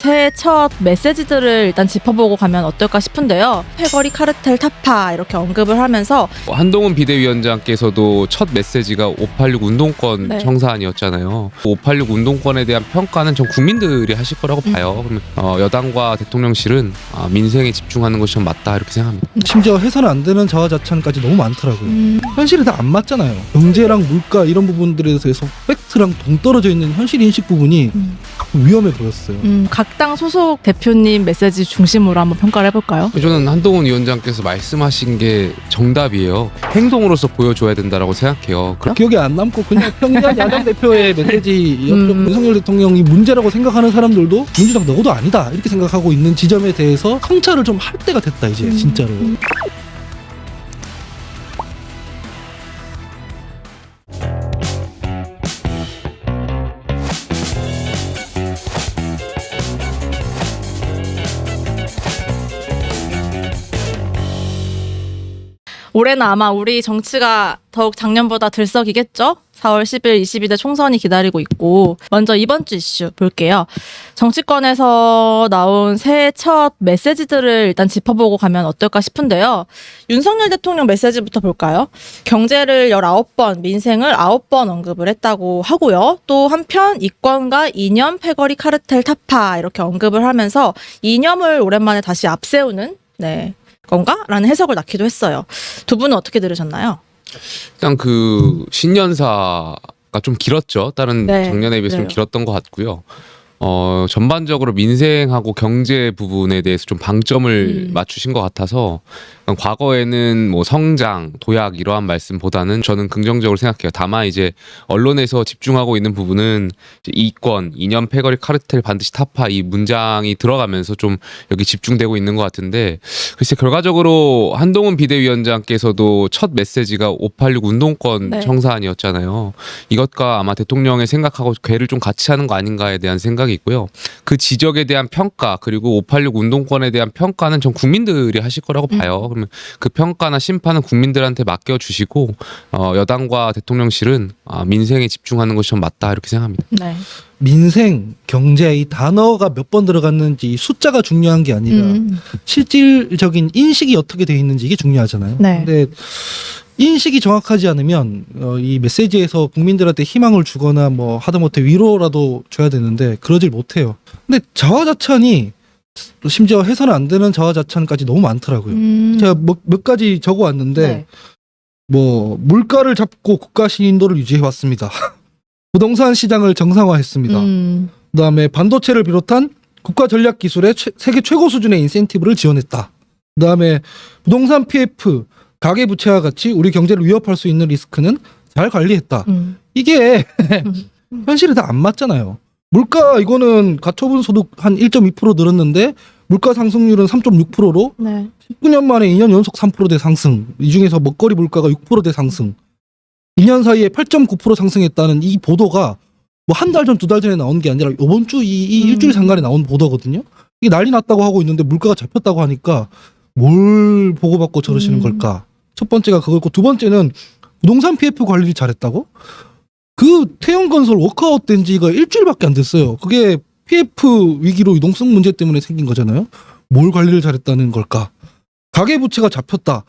새해 첫 메시지들을 일단 짚어보고 가면 어떨까 싶은데요. 패거리 카르텔 타파 이렇게 언급을 하면서 한동훈 비대위원장께서도 첫 메시지가 586 운동권 네. 청사안이었잖아요. 586 운동권에 대한 평가는 전 국민들이 하실 거라고 봐요. 그러면 여당과 대통령실은 민생에 집중하는 것이 좀 맞다 이렇게 생각합니다. 심지어 해서는 안 되는 자화자찬까지 너무 많더라고요. 현실이 다 안 맞잖아요. 경제랑 물가 이런 부분들에 대해서 팩트랑 동떨어져 있는 현실 인식 부분이 위험해 보였어요. 각 당 소속 대표님 메시지 중심으로 한번 평가를 해볼까요? 저는 한동훈 위원장께서 말씀하신 게 정답이에요. 행동으로서 보여줘야 된다라고 생각해요. 기억에 안 남고 그냥 평범한 야당 대표의 메시지였죠. 윤석열 대통령이 문제라고 생각하는 사람들도 민주당 너도 아니다 이렇게 생각하고 있는 지점에 대해서 성찰을 좀 할 때가 됐다 이제 진짜로. 올해는 아마 우리 정치가 더욱 작년보다 들썩이겠죠? 4월 10일 22대 총선이 기다리고 있고 먼저 이번 주 이슈 볼게요. 정치권에서 나온 새해 첫 메시지들을 일단 짚어보고 가면 어떨까 싶은데요. 윤석열 대통령 메시지부터 볼까요? 경제를 19번, 민생을 9번 언급을 했다고 하고요. 또 한편 이권과 이념, 패거리 카르텔 타파 이렇게 언급을 하면서 이념을 오랜만에 다시 앞세우는 건가? 라는 해석을 낳기도 했어요. 두 분은 어떻게 들으셨나요? 일단 그 신년사가 좀 길었죠. 다른 작년에 비해서 좀 길었던 것 같고요. 전반적으로 민생하고 경제 부분에 대해서 좀 방점을 맞추신 것 같아서 과거에는 뭐 성장, 도약 이러한 말씀보다는 저는 긍정적으로 생각해요. 다만 이제 언론에서 집중하고 있는 부분은 이제 이권, 이념, 패거리, 카르텔 반드시 타파 이 문장이 들어가면서 좀 여기 집중되고 있는 것 같은데 글쎄 결과적으로 한동훈 비대위원장께서도 첫 메시지가 586 운동권 청사안이었잖아요. 이것과 아마 대통령의 생각하고 궤를 좀 같이 하는 거 아닌가에 대한 생각이 있고요. 그 지적에 대한 평가 그리고 586 운동권에 대한 평가는 전 국민들이 하실 거라고 봐요. 그러면 그 평가나 심판은 국민들한테 맡겨주시고 여당과 대통령실은 민생에 집중하는 것이 좀 맞다 이렇게 생각합니다. 네. 민생, 경제 이 단어가 몇 번 들어갔는지 숫자가 중요한 게 아니라 실질적인 인식이 어떻게 돼 있는지 이게 중요하잖아요. 네. 근데 인식이 정확하지 않으면 이 메시지에서 국민들한테 희망을 주거나 뭐 하다못해 위로라도 줘야 되는데 그러질 못해요. 근데 자화자찬이 심지어 해서는 안 되는 자화자찬까지 너무 많더라고요. 제가 몇 가지 적어왔는데 뭐 물가를 잡고 국가 신인도를 유지해 왔습니다. 부동산 시장을 정상화했습니다. 그다음에 반도체를 비롯한 국가 전략 기술의 세계 최고 수준의 인센티브를 지원했다. 그다음에 부동산 PF, 가계 부채와 같이 우리 경제를 위협할 수 있는 리스크는 잘 관리했다. 이게 현실이 다 안 맞잖아요. 물가 이거는 가처분 소득 한 1.2% 늘었는데 물가 상승률은 3.6%로 19년 만에 2년 연속 3%대 상승. 이 중에서 먹거리 물가가 6%대 상승. 2년 사이에 8.9% 상승했다는 이 보도가 뭐 한 달 전, 두 달 전에 나온 게 아니라 이번 주 이 일주일 상간에 나온 보도거든요. 이게 난리 났다고 하고 있는데 물가가 잡혔다고 하니까 뭘 보고받고 저러시는 걸까? 첫 번째가 그거고 두 번째는 부동산 PF 관리를 잘했다고? 그 태형건설 워크아웃 된 지가 일주일밖에 안 됐어요. 그게 PF 위기로 유동성 문제 때문에 생긴 거잖아요. 뭘 관리를 잘했다는 걸까? 가계부채가 잡혔다.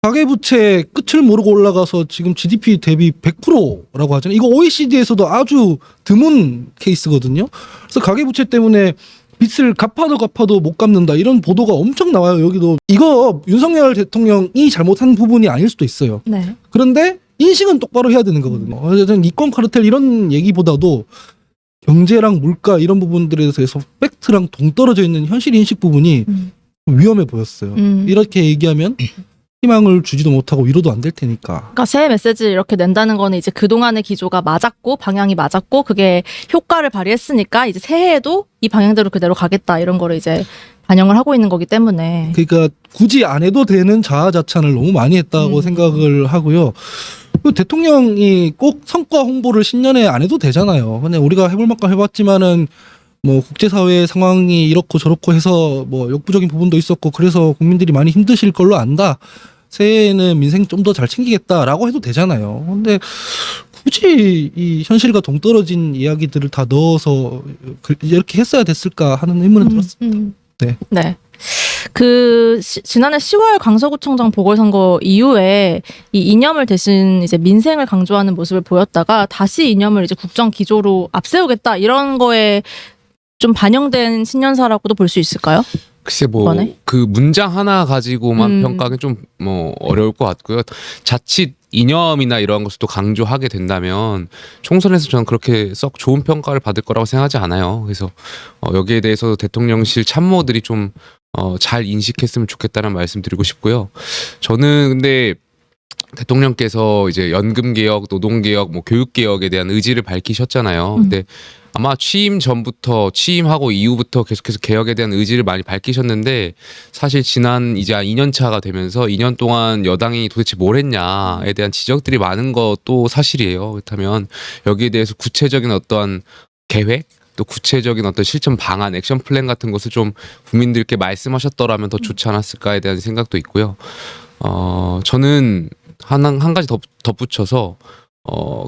가계부채 끝을 모르고 올라가서 지금 GDP 대비 100%라고 하잖아요. 이거 OECD에서도 아주 드문 케이스거든요. 그래서 가계부채 때문에 빚을 갚아도 못 갚는다 이런 보도가 엄청 나와요. 여기도 이거 윤석열 대통령이 잘못한 부분이 아닐 수도 있어요. 그런데 인식은 똑바로 해야 되는 거거든요. 저는 이권 카르텔 이런 얘기보다도 경제랑 물가 이런 부분들에 대해서 팩트랑 동떨어져 있는 현실 인식 부분이 위험해 보였어요. 이렇게 얘기하면 희망을 주지도 못하고 위로도 안 될 테니까. 그러니까 새해 메시지를 이렇게 낸다는 거는 이제 그동안의 기조가 맞았고 방향이 맞았고 그게 효과를 발휘했으니까 이제 새해에도 이 방향대로 그대로 가겠다 이런 거를 이제 반영을 하고 있는 거기 때문에. 그러니까 굳이 안 해도 되는 자아자찬을 너무 많이 했다고 생각을 하고요. 대통령이 꼭 성과 홍보를 신년에 안 해도 되잖아요. 그냥 우리가 해볼 만큼 해봤지만은 뭐 국제사회 상황이 이렇고 저렇고 해서 뭐 역부족인 부분도 있었고 그래서 국민들이 많이 힘드실 걸로 안다. 새해에는 민생 좀 더 잘 챙기겠다라고 해도 되잖아요. 근데 굳이 이 현실과 동떨어진 이야기들을 다 넣어서 이렇게 했어야 됐을까 하는 의문은 들었습니다. 네. 네. 지난해 10월 강서구청장 보궐선거 이후에 이 이념을 대신 이제 민생을 강조하는 모습을 보였다가 다시 이념을 이제 국정 기조로 앞세우겠다 이런 거에 좀 반영된 신년사라고도 볼 수 있을까요? 글쎄 이번에? 그 문장 하나 가지고만 평가하기 좀 어려울 것 같고요. 자칫 이념이나 이런 것을 또 강조하게 된다면 총선에서 저는 그렇게 썩 좋은 평가를 받을 거라고 생각하지 않아요. 그래서 여기에 대해서 대통령실 참모들이 좀 잘 인식했으면 좋겠다는 말씀드리고 싶고요. 저는 근데 대통령께서 이제 연금 개혁, 노동 개혁, 교육 개혁에 대한 의지를 밝히셨잖아요. 근데 아마 취임 전부터 취임하고 이후부터 계속해서 개혁에 대한 의지를 많이 밝히셨는데 사실 지난 이제 2년 차가 되면서 2년 동안 여당이 도대체 뭘 했냐에 대한 지적들이 많은 것도 사실이에요. 그렇다면 여기에 대해서 구체적인 어떠한 계획 또 구체적인 어떤 실천 방안, 액션 플랜 같은 것을 좀 국민들께 말씀하셨더라면 더 좋지 않았을까에 대한 생각도 있고요. 저는 한 가지 덧붙여서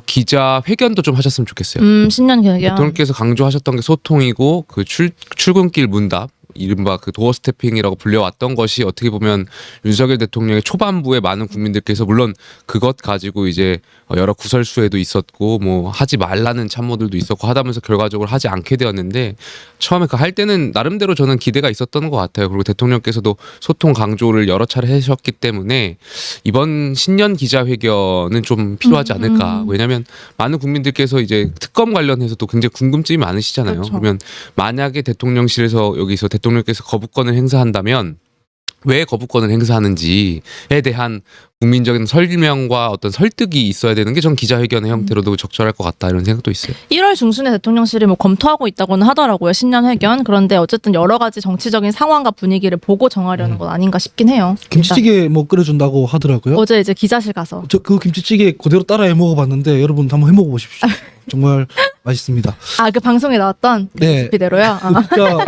기자 회견도 좀 하셨으면 좋겠어요. 신년 회견. 대통령께서 강조하셨던 게 소통이고 그 출근길 문답, 이른바 그 도어 스태핑이라고 불려왔던 것이 어떻게 보면 윤석열 대통령의 초반부에 많은 국민들께서 물론 그것 가지고 이제 여러 구설수에도 있었고 하지 말라는 참모들도 있었고 하다면서 결과적으로 하지 않게 되었는데 처음에 그 할 때는 나름대로 저는 기대가 있었던 것 같아요. 그리고 대통령께서도 소통 강조를 여러 차례 하셨기 때문에 이번 신년 기자회견은 좀 필요하지 않을까. 왜냐하면 많은 국민들께서 이제 특검 관련해서도 굉장히 궁금증이 많으시잖아요. 그렇죠. 그러면 만약에 대통령실에서 여기서 대통령께서 거부권을 행사한다면 왜 거부권을 행사하는지에 대한 국민적인 설명과 어떤 설득이 있어야 되는 게 전 기자회견의 형태로도 적절할 것 같다 이런 생각도 있어요. 1월 중순에 대통령실이 검토하고 있다고는 하더라고요. 신년 회견. 그런데 어쨌든 여러 가지 정치적인 상황과 분위기를 보고 정하려는 건 아닌가 싶긴 해요. 김치찌개 끓여준다고 하더라고요. 어제 이제 기자실 가서. 저 그 김치찌개 그대로 따라 해 먹어봤는데 여러분 한번 해 먹어보십시오. 정말 맛있습니다. 그 방송에 나왔던 네. 레시피대로요. 진짜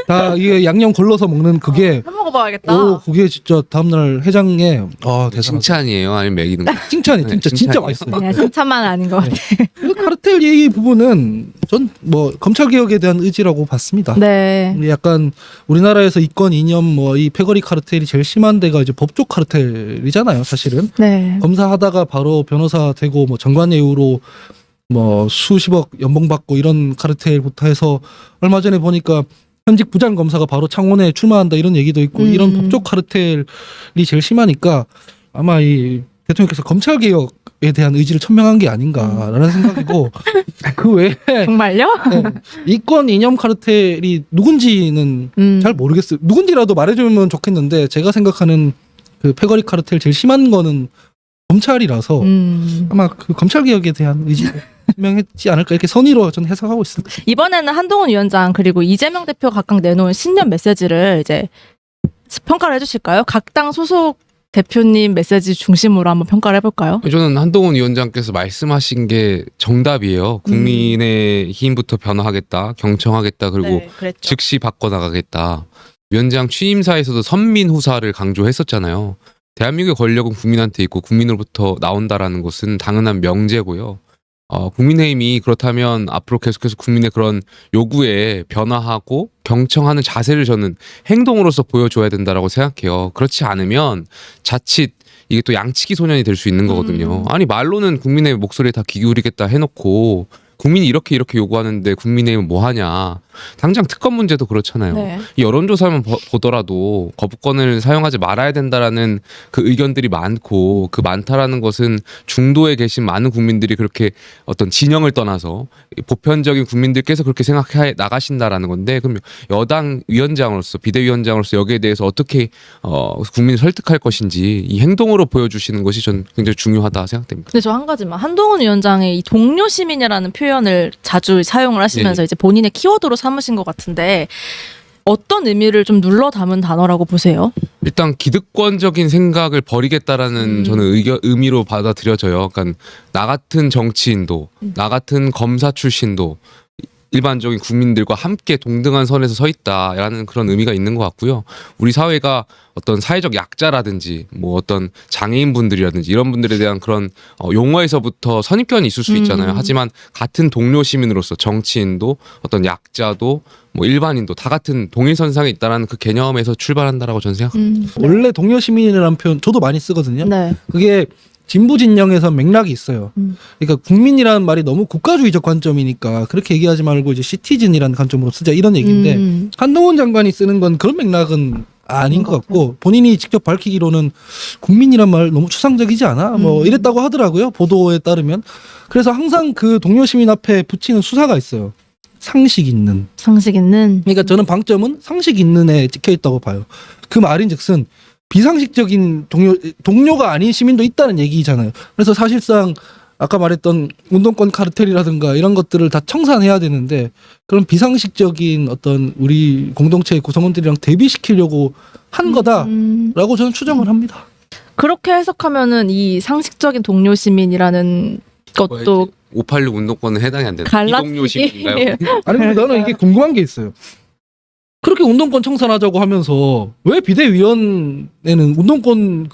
다 이게 양념 걸러서 먹는 그게 해 먹어봐야겠다. 그게 진짜 다음날 해장에 대단하다. 칭찬이에요? 아니면 매기는 거? 칭찬이 진짜 칭찬이에요. 맛있어요. 그냥 칭찬만 아닌 것 같아요. 그 카르텔 이 부분은 전 검찰 개혁에 대한 의지라고 봤습니다. 네. 약간 우리나라에서 이권 이념 이 패거리 카르텔이 제일 심한 데가 이제 법조 카르텔이잖아요, 사실은. 네. 검사하다가 바로 변호사 되고 정관예우로 수십억 연봉 받고 이런 카르텔부터 해서 얼마 전에 보니까 현직 부장 검사가 바로 창원에 출마한다 이런 얘기도 있고 이런 법조 카르텔이 제일 심하니까 아마 이 대통령께서 검찰 개혁에 대한 의지를 천명한 게 아닌가라는 생각이고 그 외에 정말요? 네, 이권 이념 카르텔이 누군지는 잘 모르겠어요. 누군지라도 말해주면 좋겠는데 제가 생각하는 그 패거리 카르텔 제일 심한 거는 검찰이라서 아마 그 검찰 개혁에 대한 의지를 분명했지 않을까 이렇게 선의로 저는 해석하고 있습니다. 이번에는 한동훈 위원장 그리고 이재명 대표 각각 내놓은 신년 메시지를 이제 평가를 해주실까요? 각 당 소속 대표님 메시지 중심으로 한번 평가를 해볼까요? 저는 한동훈 위원장께서 말씀하신 게 정답이에요. 국민의 힘부터 변화하겠다, 경청하겠다, 그리고 네, 그랬죠. 즉시 바꿔나가겠다. 위원장 취임사에서도 선민후사를 강조했었잖아요. 대한민국의 권력은 국민한테 있고 국민으로부터 나온다라는 것은 당연한 명제고요. 국민의힘이 그렇다면 앞으로 계속해서 국민의 그런 요구에 변화하고 경청하는 자세를 저는 행동으로서 보여줘야 된다라고 생각해요. 그렇지 않으면 자칫 이게 또 양치기 소년이 될 수 있는 거거든요. 아니 말로는 국민의 목소리에 다 귀 기울이겠다 해놓고 국민이 이렇게 국민하는데 국민의힘은 뭐 하냐. 당장 특검 문제도 그렇잖아요. 네. 이 여론조사만 보더라도 거부권을 사용하지 말아야 된다라는 그 의견들이 많고 그 많다라는 것은 중도에 계신 많은 국민들이 그렇게 어떤 진영을 떠나서 보편적인 국민들께서 그렇게 생각해 나가신다라는 건데 그럼 여당 위원장으로서 비대위원장으로서 여기에 대해서 어떻게 국민을 설득할 것인지 이 행동으로 보여주시는 것이 전 굉장히 중요하다 생각됩니다. 근데 저 한 가지만 한동훈 위원장의 이 동료 시민이라는 표현을 자주 사용을 하시면서 이제 본인의 키워드로 삼으신 것 같은데 어떤 의미를 좀 눌러 담은 단어라고 보세요? 일단 기득권적인 생각을 버리겠다라는 저는 의미로 받아들여져요. 그러니까 나 같은 정치인도 나 같은 검사 출신도 일반적인 국민들과 함께 동등한 선에서 서 있다라는 그런 의미가 있는 것 같고요. 우리 사회가 어떤 사회적 약자라든지 뭐 어떤 장애인분들이라든지 이런 분들에 대한 그런 용어에서부터 선입견이 있을 수 있잖아요. 하지만 같은 동료 시민으로서 정치인도 어떤 약자도 뭐 일반인도 다 같은 동일선상에 있다라는 그 개념에서 출발한다라고 저는 생각합니다. 원래 동료 시민이라는 표현 저도 많이 쓰거든요. 네. 그게 진보 진영에서 맥락이 있어요. 그러니까 국민이라는 말이 너무 국가주의적 관점이니까 그렇게 얘기하지 말고 이제 시티즌이라는 관점으로 쓰자 이런 얘기인데 한동훈 장관이 쓰는 건 그런 맥락은 아닌 것 같고 본인이 직접 밝히기로는 국민이란 말 너무 추상적이지 않아? 뭐 이랬다고 하더라고요. 보도에 따르면. 그래서 항상 그 동료 시민 앞에 붙이는 수사가 있어요. 상식 있는. 상식 있는. 그러니까 저는 방점은 상식 있는에 찍혀 있다고 봐요. 그 말인즉슨 비상식적인 동료가 아닌 시민도 있다는 얘기잖아요. 그래서 사실상 아까 말했던 운동권 카르텔이라든가 이런 것들을 다 청산해야 되는데 그런 비상식적인 어떤 우리 공동체의 구성원들이랑 대비시키려고 한 거다라고 저는 추정을 합니다. 그렇게 해석하면은 이 상식적인 동료 시민이라는 것도 586 운동권은 해당이 안 되는 이동료 시민인가요? 아니 근데 나는 이게 궁금한 게 있어요. 그렇게 운동권 청산하자고 하면서 왜 비대위원회는 운동권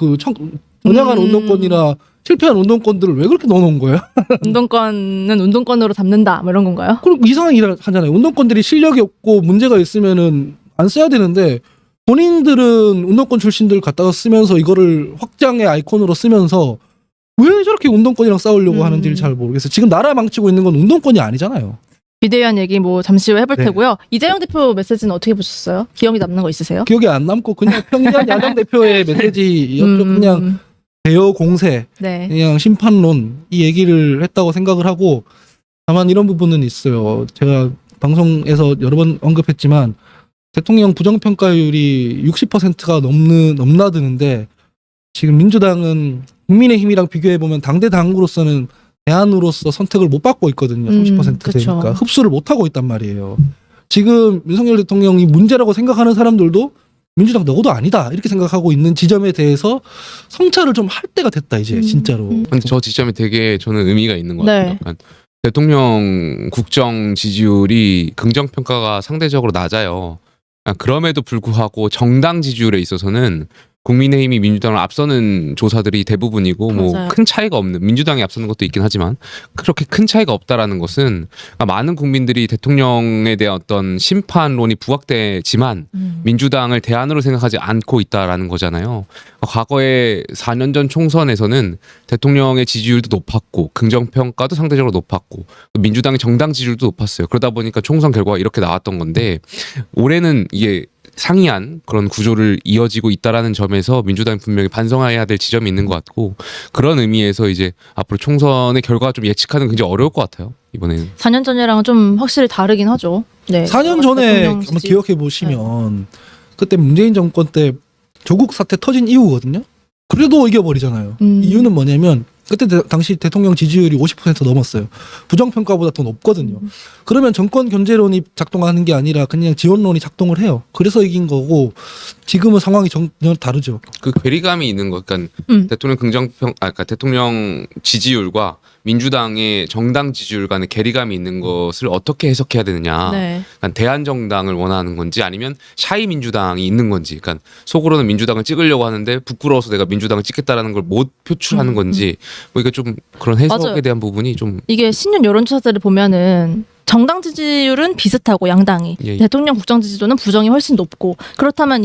은행한 운동권이나 실패한 운동권들을 왜 그렇게 넣어놓은 거예요? 운동권은 운동권으로 담는다 뭐 이런 건가요? 그리고 이상한 일을 하잖아요. 운동권들이 실력이 없고 문제가 있으면은 안 써야 되는데 본인들은 운동권 출신들 갖다가 쓰면서 이거를 확장의 아이콘으로 쓰면서 왜 저렇게 운동권이랑 싸우려고 하는지를 잘 모르겠어요. 지금 나라 망치고 있는 건 운동권이 아니잖아요. 비대위원 얘기 뭐 잠시 후에 해볼 네. 테고요. 이재용 대표 메시지는 어떻게 보셨어요? 기억이 남는 거 있으세요? 기억이 안 남고 그냥 평이한 야당 대표의 메시지였죠. 그냥 대여 공세, 네. 그냥 심판론 이 얘기를 했다고 생각을 하고 다만 이런 부분은 있어요. 제가 방송에서 여러 번 언급했지만 대통령 부정평가율이 60%가 넘나드는데 지금 민주당은 국민의힘이랑 비교해보면 당대당으로서는 대안으로서 선택을 못 받고 있거든요. 30% 되니까 그쵸. 흡수를 못 하고 있단 말이에요. 지금 윤석열 대통령이 문제라고 생각하는 사람들도 민주당 너도 아니다 이렇게 생각하고 있는 지점에 대해서 성찰을 좀 할 때가 됐다 이제 진짜로. 근데 저 지점이 되게 저는 의미가 있는 것 같아요. 네. 약간 대통령 국정 지지율이 긍정평가가 상대적으로 낮아요. 그럼에도 불구하고 정당 지지율에 있어서는 국민의힘이 민주당을 앞서는 조사들이 대부분이고 뭐 맞아요. 큰 차이가 없는 민주당이 앞서는 것도 있긴 하지만 그렇게 큰 차이가 없다라는 것은 많은 국민들이 대통령에 대한 어떤 심판론이 부각되지만 민주당을 대안으로 생각하지 않고 있다라는 거잖아요. 과거에 4년 전 총선에서는 대통령의 지지율도 높았고 긍정평가도 상대적으로 높았고 민주당의 정당 지지율도 높았어요. 그러다 보니까 총선 결과가 이렇게 나왔던 건데 올해는 이게 상이한 그런 구조를 이어지고 있다라는 점에서 민주당이 분명히 반성해야 될 지점이 있는 것 같고 그런 의미에서 이제 앞으로 총선의 결과가 좀 예측하는 게 굉장히 어려울 것 같아요. 이번에는 4년 전이랑은 좀 확실히 다르긴 하죠. 네. 4년 전에 대통령 한번 지지- 기억해 보시면 그때 문재인 정권 때 조국 사태 터진 이후거든요. 그래도 이겨버리잖아요. 이유는 뭐냐면 그때 당시 대통령 지지율이 50% 넘었어요. 부정평가보다 더 높거든요. 그러면 정권 견제론이 작동하는 게 아니라 그냥 지원론이 작동을 해요. 그래서 이긴 거고 지금은 상황이 전혀 다르죠. 그 괴리감이 있는 것. 그러니까 대통령 그러니까 대통령 지지율과 민주당의 정당 지지율 간의 괴리감이 있는 것을 어떻게 해석해야 되느냐. 네. 그러니까 대한정당을 원하는 건지 아니면 샤이 민주당이 있는 건지. 그러니까 속으로는 민주당을 찍으려고 하는데 부끄러워서 내가 민주당을 찍겠다라는 걸 못 표출하는 건지. 뭐 이게 좀 그런 해석에 맞아요. 대한 부분이 좀 이게 신년 여론조사들을 보면은 정당 지지율은 비슷하고 양당이 예, 예. 대통령 국정 지지도는 부정이 훨씬 높고 그렇다면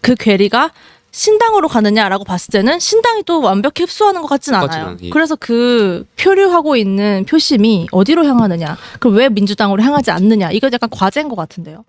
그 괴리가 신당으로 가느냐라고 봤을 때는 신당이 또 완벽히 흡수하는 것 같진 똑같진 않아요. 않- 예. 그래서 그 표류하고 있는 표심이 어디로 향하느냐, 그럼 왜 민주당으로 향하지 않느냐, 이거 약간 과제인 것 같은데요.